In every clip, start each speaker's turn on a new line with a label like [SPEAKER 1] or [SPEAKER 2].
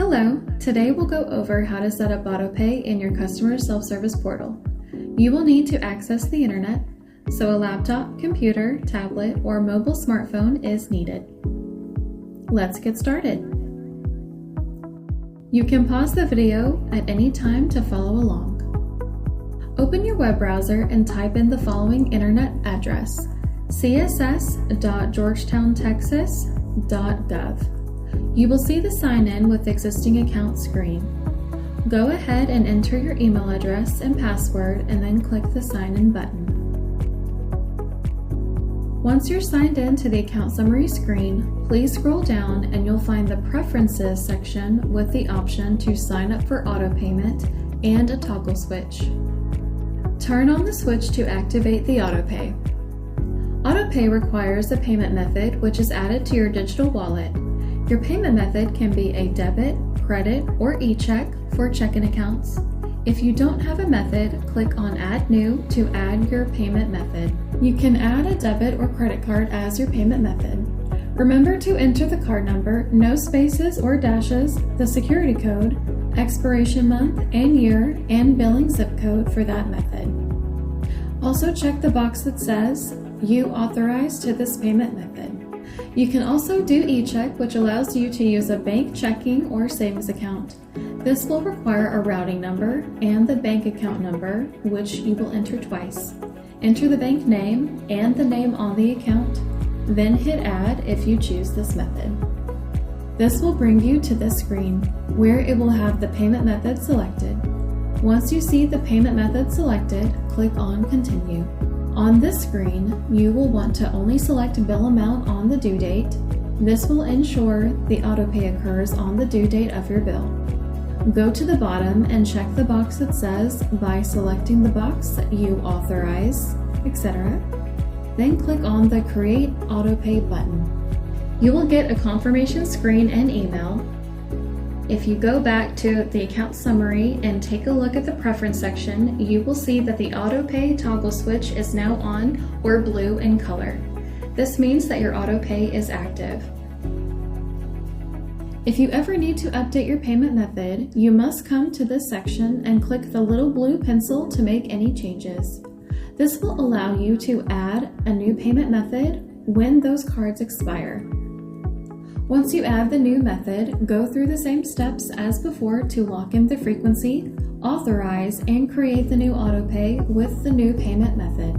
[SPEAKER 1] Hello, today we'll go over how to set up autopay in your customer self-service portal. You will need to access the internet, so a laptop, computer, tablet, or mobile smartphone is needed. Let's get started. You can pause the video at any time to follow along. Open your web browser and type in the following internet address: css.georgetowntexas.gov. You will see the Sign In with Existing Account screen. Go ahead and enter your email address and password and then click the Sign In button. Once you're signed in to the account summary screen, please scroll down and you'll find the Preferences section with the option to sign up for auto payment and a toggle switch. Turn on the switch to activate the autopay. Autopay requires a payment method which is added to your digital wallet. Your payment method can be a debit, credit, or e-check for checking accounts. If you don't have a method, click on Add New to add your payment method. You can add a debit or credit card as your payment method. Remember to enter the card number, no spaces or dashes, the security code, expiration month and year, and billing zip code for that method. Also check the box that says, "You authorize to this payment method." You can also do e-check, which allows you to use a bank checking or savings account. This will require a routing number and the bank account number, which you will enter twice. Enter the bank name and the name on the account, then hit Add if you choose this method. This will bring you to this screen, where it will have the payment method selected. Once you see the payment method selected, click on Continue. On this screen, you will want to only select bill amount on the due date. This will ensure the autopay occurs on the due date of your bill. Go to the bottom and check the box that says, by selecting the box, you authorize, etc. Then click on the Create Autopay button. You will get a confirmation screen and email. If you go back to the account summary and take a look at the preference section, you will see that the autopay toggle switch is now on or blue in color. This means that your autopay is active. If you ever need to update your payment method, you must come to this section and click the little blue pencil to make any changes. This will allow you to add a new payment method when those cards expire. Once you add the new method, go through the same steps as before to lock in the frequency, authorize, and create the new autopay with the new payment method.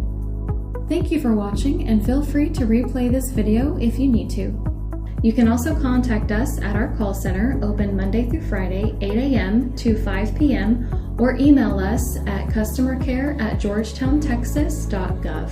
[SPEAKER 1] Thank you for watching, and feel free to replay this video if you need to. You can also contact us at our call center, open Monday through Friday, 8 a.m. to 5 p.m., or email us at customercare@georgetowntexas.gov.